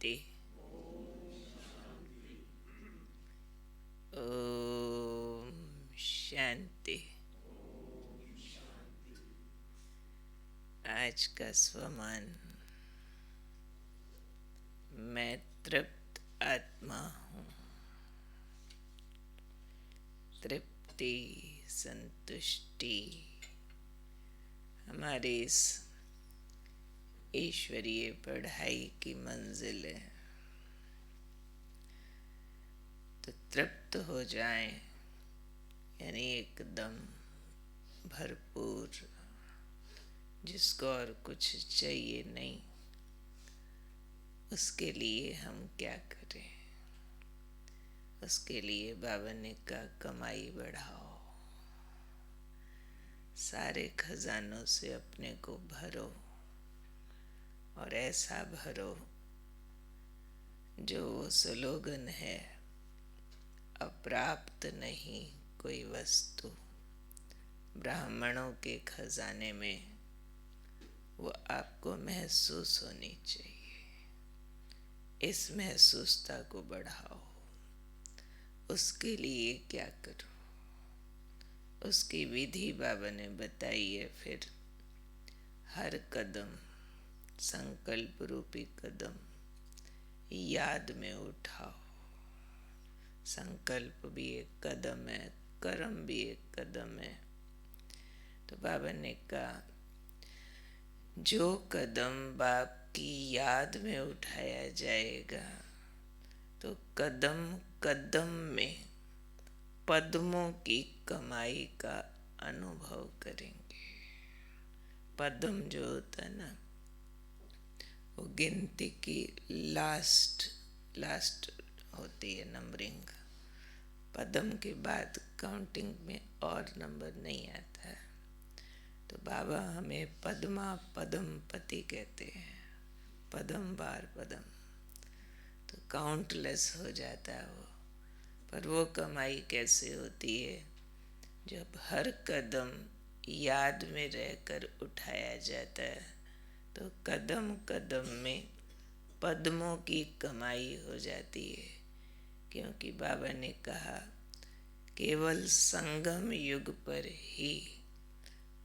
शांति। ओम शांति। आज का स्वमान, मैं तृप्त आत्मा हूँ। तृप्ति, संतुष्टि हमारी इस ईश्वरीय पढ़ाई की मंजिल है। तो तृप्त हो जाएं, यानी एकदम भरपूर, जिसको और कुछ चाहिए नहीं। उसके लिए हम क्या करें? उसके लिए बाबा ने कहा, कमाई बढ़ाओ, सारे खजानों से अपने को भरो, और ऐसा भरो जो वो स्लोगन है, अप्राप्त नहीं कोई वस्तु। ब्राह्मणों के खजाने में वो आपको महसूस होनी चाहिए। इस महसूसता को बढ़ाओ। उसके लिए क्या करो? उसकी विधि बाबा ने बताई है। फिर हर कदम संकल्प रूपी कदम याद में उठाओ। संकल्प भी एक कदम है, कर्म भी एक कदम है। तो बाबा ने कहा, जो कदम बाप की याद में उठाया जाएगा तो कदम कदम में पद्मों की कमाई का अनुभव करेंगे। पद्म जो होता है ना, वो गिनती की लास्ट होती है, नंबरिंग। पद्म के बाद काउंटिंग में और नंबर नहीं आता है। तो बाबा हमें पद्मा पद्मपति कहते हैं, पद्म बार पद्म। तो काउंटलेस हो जाता है वो। पर वो कमाई कैसे होती है? जब हर कदम याद में रहकर उठाया जाता है तो कदम कदम में पद्मों की कमाई हो जाती है। क्योंकि बाबा ने कहा, केवल संगम युग पर ही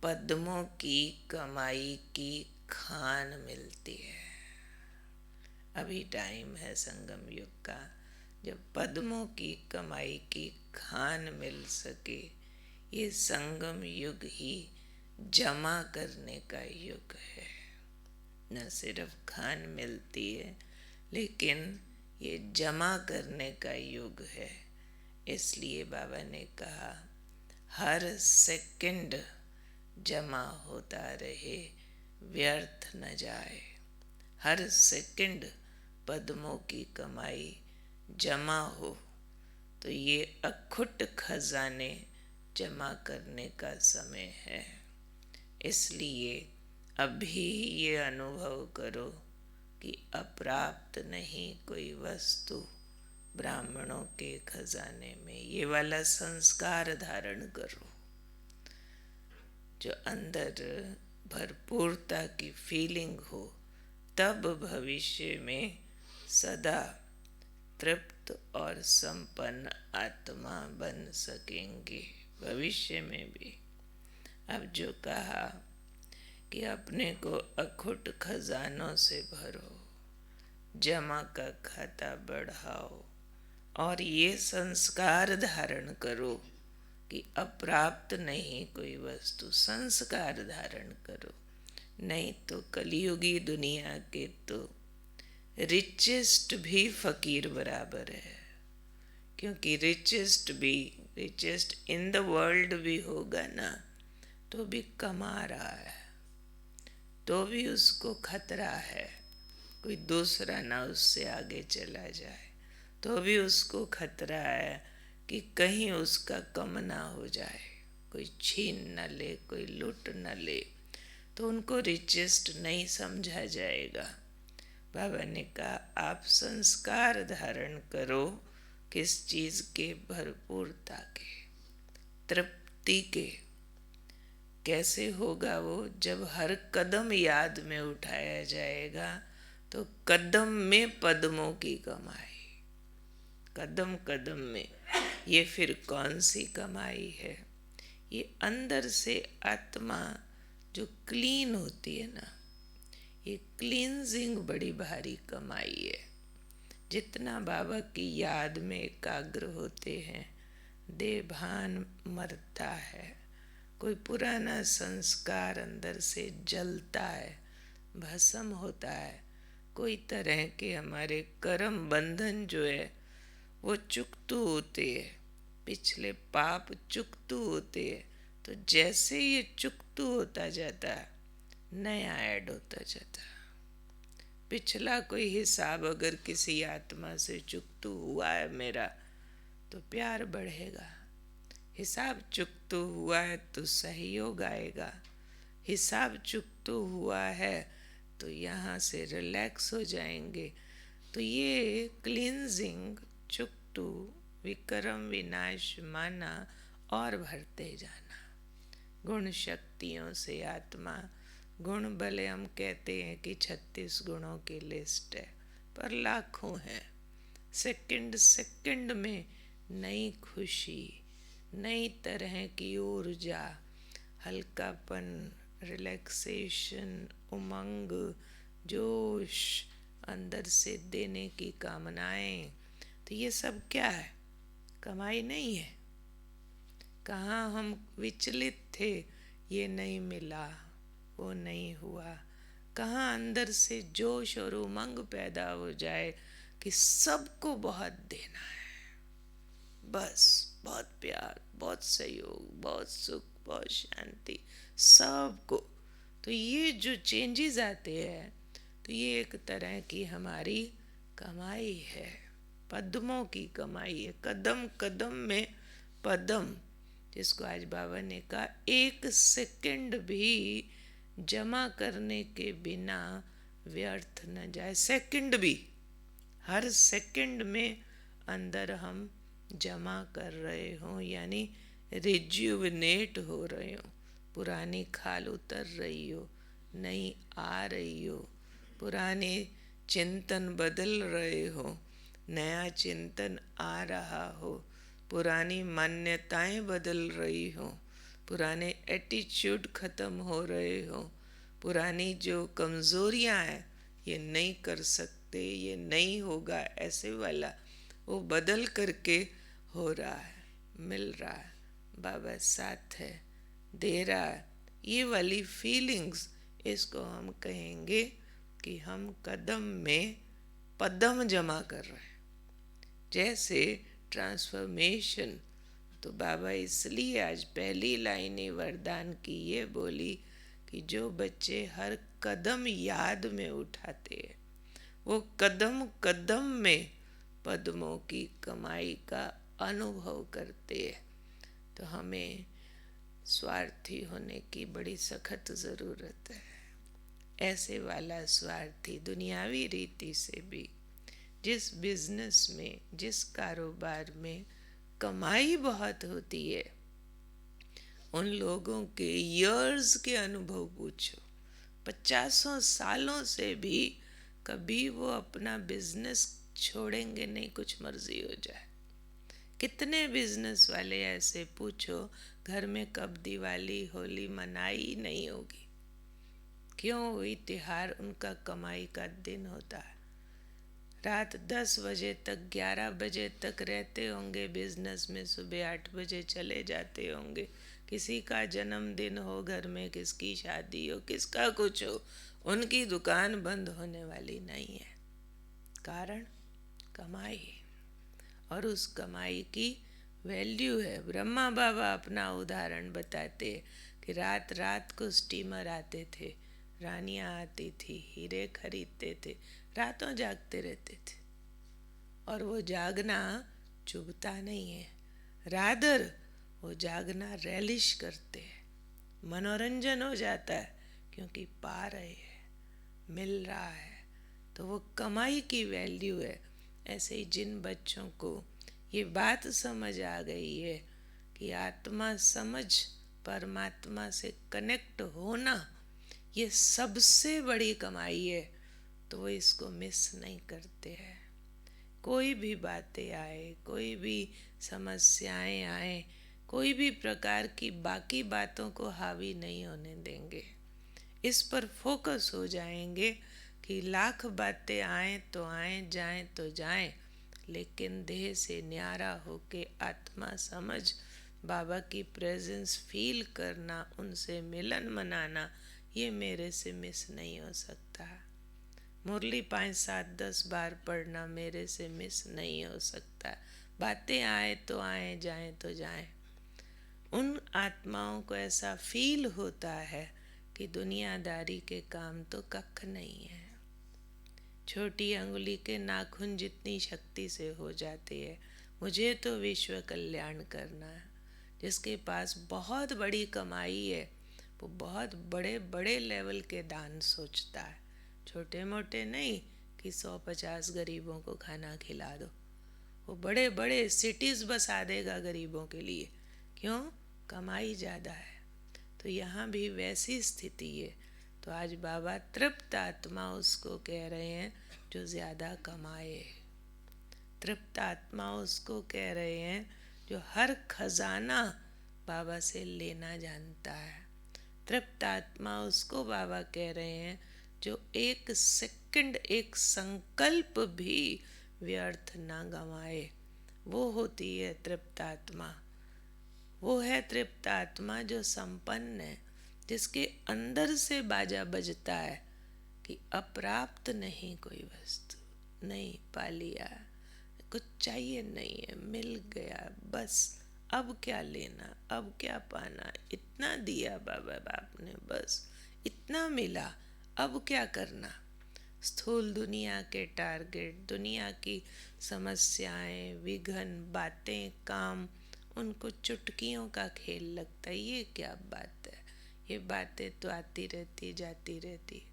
पद्मों की कमाई की खान मिलती है। अभी टाइम है संगम युग का, जब पद्मों की कमाई की खान मिल सके। ये संगम युग ही जमा करने का युग है। न सिर्फ खान मिलती है, लेकिन ये जमा करने का युग है। इसलिए बाबा ने कहा, हर सेकंड जमा होता रहे, व्यर्थ न जाए। हर सेकंड पद्मों की कमाई जमा हो, तो ये अखुट खजाने जमा करने का समय है। इसलिए अभी ये अनुभव करो कि अप्राप्त नहीं कोई वस्तु ब्राह्मणों के खजाने में। ये वाला संस्कार धारण करो, जो अंदर भरपूरता की फीलिंग हो। तब भविष्य में सदा तृप्त और संपन्न आत्मा बन सकेंगे। भविष्य में भी अब जो कहा कि अपने को अखुट खजानों से भरो, जमा का खाता बढ़ाओ, और ये संस्कार धारण करो कि अप्राप्त नहीं कोई वस्तु। संस्कार धारण करो, नहीं तो कलियुगी दुनिया के तो रिचेस्ट भी फकीर बराबर है। क्योंकि रिचेस्ट इन द वर्ल्ड भी होगा ना, तो भी कमा रहा है, तो भी उसको खतरा है कोई दूसरा ना उससे आगे चला जाए। तो भी उसको खतरा है कि कहीं उसका कम ना हो जाए, कोई छीन न ले, कोई लूट न ले। तो उनको रिचेस्ट नहीं समझा जाएगा। बाबा ने कहा, आप संस्कार धारण करो किस चीज़ के? भरपूरता के, तृप्ति के। कैसे होगा वो? जब हर कदम याद में उठाया जाएगा तो कदम में पद्मों की कमाई, कदम कदम में, ये फिर कौन सी कमाई है? ये अंदर से आत्मा जो क्लीन होती है ना, ये क्लींजिंग बड़ी भारी कमाई है। जितना बाबा की याद में एकाग्र होते हैं, देभान मरता है, कोई पुराना संस्कार अंदर से जलता है, भस्म होता है, कोई तरह के हमारे कर्म बंधन जो है वो चुकतू होते हैं, पिछले पाप चुकतू होते हैं। तो जैसे ये चुकतू होता जाता है, नया ऐड होता जाता है। पिछला कोई हिसाब अगर किसी आत्मा से चुकतू हुआ है मेरा, तो प्यार बढ़ेगा। हिसाब चुकतू हुआ है तो सहयोग आएगा। हिसाब चुकतू हुआ है तो यहाँ से रिलैक्स हो जाएंगे। तो ये क्लींजिंग, चुकतू, विक्रम, विनाश, माना और भरते जाना। गुण शक्तियों से आत्मा, गुण भले हम कहते हैं कि 36 गुणों की लिस्ट है, पर लाखों हैं। सेकंड सेकंड में नई खुशी, नई तरह की ऊर्जा, हल्कापन, रिलैक्सेशन, उमंग, जोश, अंदर से देने की कामनाएं। तो ये सब क्या है? कमाई नहीं है। कहाँ हम विचलित थे, ये नहीं मिला, वो नहीं हुआ। कहाँ अंदर से जोश और उमंग पैदा हो जाए कि सबको बहुत देना है, बस बहुत प्यार, बहुत सहयोग, बहुत सुख, बहुत शांति, सबको। तो ये जो चेंजेस आते हैं, तो ये एक तरह की हमारी कमाई है, पद्मों की कमाई है। कदम कदम में पद्म, जिसको आज बाबा ने कहा 1 सेकंड भी जमा करने के बिना व्यर्थ न जाए। सेकंड भी, हर सेकंड में अंदर हम जमा कर रहे हों, यानी रिज्यूवनेट हो रहे हो, पुरानी खाल उतर रही हो, नई आ रही हो, पुराने चिंतन बदल रहे हो, नया चिंतन आ रहा हो, पुरानी मान्यताएं बदल रही हो, पुराने एटीट्यूड ख़त्म हो रहे हो, पुरानी जो कमज़ोरियां हैं, ये नहीं कर सकते, ये नहीं होगा, ऐसे वाला वो बदल करके हो रहा है, मिल रहा है, बाबा साथ है, दे रहा है। ये वाली फीलिंग्स, इसको हम कहेंगे कि हम कदम में पद्म जमा कर रहे हैं। जैसे ट्रांसफॉर्मेशन, तो बाबा इसलिए आज पहली लाइन ही वरदान की ये बोली कि जो बच्चे हर कदम याद में उठाते हैं, वो कदम कदम में पद्मों की कमाई का अनुभव करते हैं। तो हमें स्वार्थी होने की बड़ी सख्त ज़रूरत है। ऐसे वाला स्वार्थी दुनियावी रीति से भी, जिस बिजनेस में, जिस कारोबार में कमाई बहुत होती है, उन लोगों के ईयर्स के अनुभव पूछो, 50 सालों से भी कभी वो अपना बिजनेस छोड़ेंगे नहीं, कुछ मर्जी हो जाए। कितने बिजनेस वाले ऐसे पूछो, घर में कब दिवाली होली मनाई नहीं होगी। क्यों? वही त्योहार उनका कमाई का दिन होता है। रात 10 बजे तक, 11 बजे तक रहते होंगे बिजनेस में, सुबह 8 बजे चले जाते होंगे। किसी का जन्मदिन हो घर में, किसकी शादी हो, किसका कुछ हो, उनकी दुकान बंद होने वाली नहीं है। कारण कमाई, और उस कमाई की वैल्यू है। ब्रह्मा बाबा अपना उदाहरण बताते कि रात रात को स्टीमर आते थे, रानियां आती थी, हीरे खरीदते थे, रातों जागते रहते थे। और वो जागना चुभता नहीं है, रादर वो जागना रेलिश करते हैं, मनोरंजन हो जाता है, क्योंकि पा रहे हैं, मिल रहा है। तो वो कमाई की वैल्यू है। ऐसे ही जिन बच्चों को ये बात समझ आ गई है कि आत्मा समझ, परमात्मा से कनेक्ट होना, ये सबसे बड़ी कमाई है, तो वो इसको मिस नहीं करते हैं। कोई भी बातें आए, कोई भी समस्याएं आए, कोई भी प्रकार की बाकी बातों को हावी नहीं होने देंगे। इस पर फोकस हो जाएंगे कि लाख बातें आएं तो आएं, जाएं तो जाएं, लेकिन देह से न्यारा होके आत्मा समझ बाबा की प्रेजेंस फील करना, उनसे मिलन मनाना, ये मेरे से मिस नहीं हो सकता। मुरली 5, 7, 10 बार पढ़ना मेरे से मिस नहीं हो सकता। बातें आए तो आए, जाएं तो जाएं। उन आत्माओं को ऐसा फील होता है कि दुनियादारी के काम तो कख नहीं है। छोटी अंगुली के नाखून जितनी शक्ति से हो जाती है। मुझे तो विश्व कल्याण करना है। जिसके पास बहुत बड़ी कमाई है वो बहुत बड़े बड़े लेवल के दान सोचता है, छोटे मोटे नहीं कि 100-50 गरीबों को खाना खिला दो। वो बड़े बड़े सिटीज़ बसा देगा गरीबों के लिए। क्यों? कमाई ज़्यादा है। तो यहाँ भी वैसी स्थिति है। तो आज बाबा तृप्त आत्मा उसको कह रहे हैं जो ज़्यादा कमाए। तृप्त आत्मा उसको कह रहे हैं जो हर खजाना बाबा से लेना जानता है। तृप्त आत्मा उसको बाबा कह रहे हैं जो एक सेकंड, एक संकल्प भी व्यर्थ ना गंवाए। वो होती है तृप्त आत्मा। वो है तृप्त आत्मा जो संपन्न है, जिसके अंदर से बाजा बजता है कि अप्राप्त नहीं कोई वस्तु, नहीं पा लिया, कुछ चाहिए नहीं है, मिल गया बस। अब क्या लेना, अब क्या पाना, इतना दिया बाबा बाप ने, बस इतना मिला, अब क्या करना। स्थूल दुनिया के टारगेट, दुनिया की समस्याएं, विघ्न, बातें, काम, उनको चुटकियों का खेल लगता है। ये क्या बात है, ये बातें तो आती रहती जाती रहती।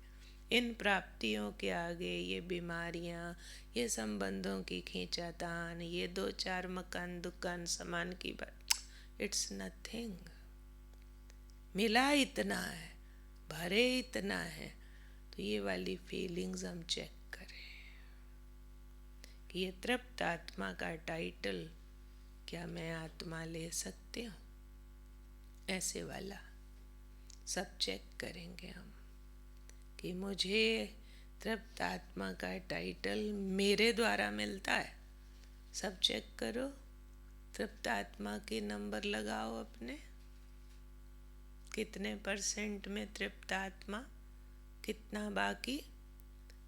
इन प्राप्तियों के आगे ये बीमारियां, ये संबंधों की खींचातान, ये 2-4 मकान, दुकान, सामान की बात, इट्स नथिंग। मिला इतना है, भरे इतना है। तो ये वाली फीलिंग्स हम चेक करें कि ये तृप्त आत्मा का टाइटल क्या मैं आत्मा ले सकती हूँ? ऐसे वाला सब चेक करेंगे हम कि मुझे तृप्त आत्मा का टाइटल मेरे द्वारा मिलता है। सब चेक करो, तृप्त आत्मा के नंबर लगाओ अपने, कितने % में तृप्त आत्मा, कितना बाकी।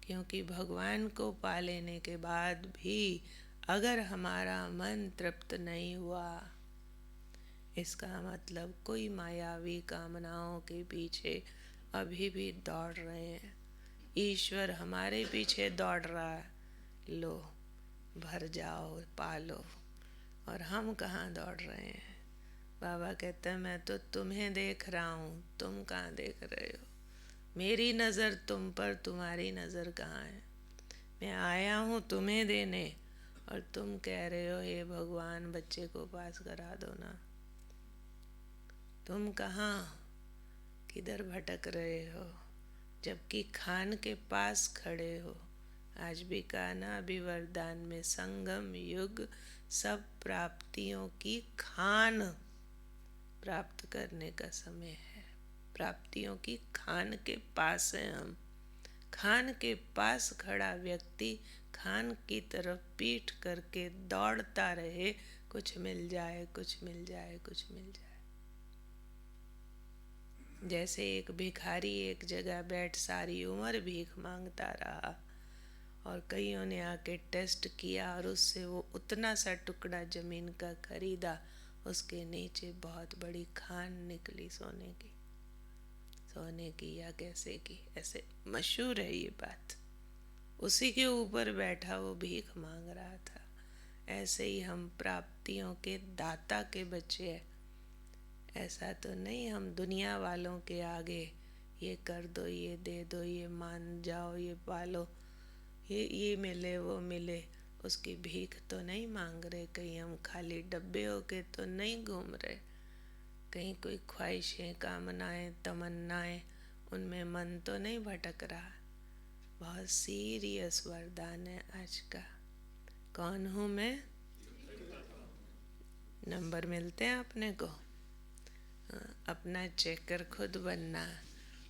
क्योंकि भगवान को पा लेने के बाद भी अगर हमारा मन तृप्त नहीं हुआ, इसका मतलब कोई मायावी कामनाओं के पीछे अभी भी दौड़ रहे हैं। ईश्वर हमारे पीछे दौड़ रहा है, लो भर जाओ, पालो, और हम कहाँ दौड़ रहे हैं। बाबा कहते हैं मैं तो तुम्हें देख रहा हूँ, तुम कहाँ देख रहे हो। मेरी नज़र तुम पर, तुम्हारी नज़र कहाँ है। मैं आया हूँ तुम्हें देने और तुम कह रहे हो हे भगवान बच्चे को पास करा दो ना। तुम कहाँ, किधर भटक रहे हो, जबकि खान के पास खड़े हो। आज भी कहा ना अभी वरदान में, संगम युग सब प्राप्तियों की खान प्राप्त करने का समय है। प्राप्तियों की खान के पास है हम। खान के पास खड़ा व्यक्ति खान की तरफ पीठ करके दौड़ता रहे, कुछ मिल जाए, कुछ मिल जाए, कुछ मिल जाए। जैसे एक भिखारी एक जगह बैठ सारी उम्र भीख मांगता रहा और कईयों ने आके टेस्ट किया और उससे वो उतना सा टुकड़ा जमीन का खरीदा, उसके नीचे बहुत बड़ी खान निकली सोने की। सोने की या कैसे की, ऐसे मशहूर है ये बात। उसी के ऊपर बैठा वो भीख मांग रहा था। ऐसे ही हम प्राप्तियों के दाता के बच्चे हैं। ऐसा तो नहीं हम दुनिया वालों के आगे ये कर दो, ये दे दो, ये मान जाओ, ये पालो, ये मिले वो मिले, उसकी भीख तो नहीं मांग रहे। कहीं हम खाली डब्बे होके तो नहीं घूम रहे। कहीं कोई ख्वाहिशें, कामनाएं, तमन्नाएं, उनमें मन तो नहीं भटक रहा। बहुत सीरियस वरदान है आज का। कौन हूँ मैं? नंबर मिलते हैं अपने को। अपना चेकर खुद बनना,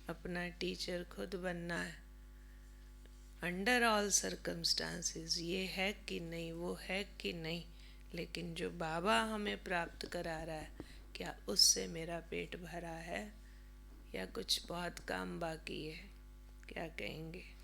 अपना टीचर खुद बनना है। अंडर ऑल सर्कमस्टांसेस ये है कि नहीं, वो है कि नहीं, लेकिन जो बाबा हमें प्राप्त करा रहा है, क्या उससे मेरा पेट भरा है या कुछ बहुत काम बाकी है? क्या कहेंगे?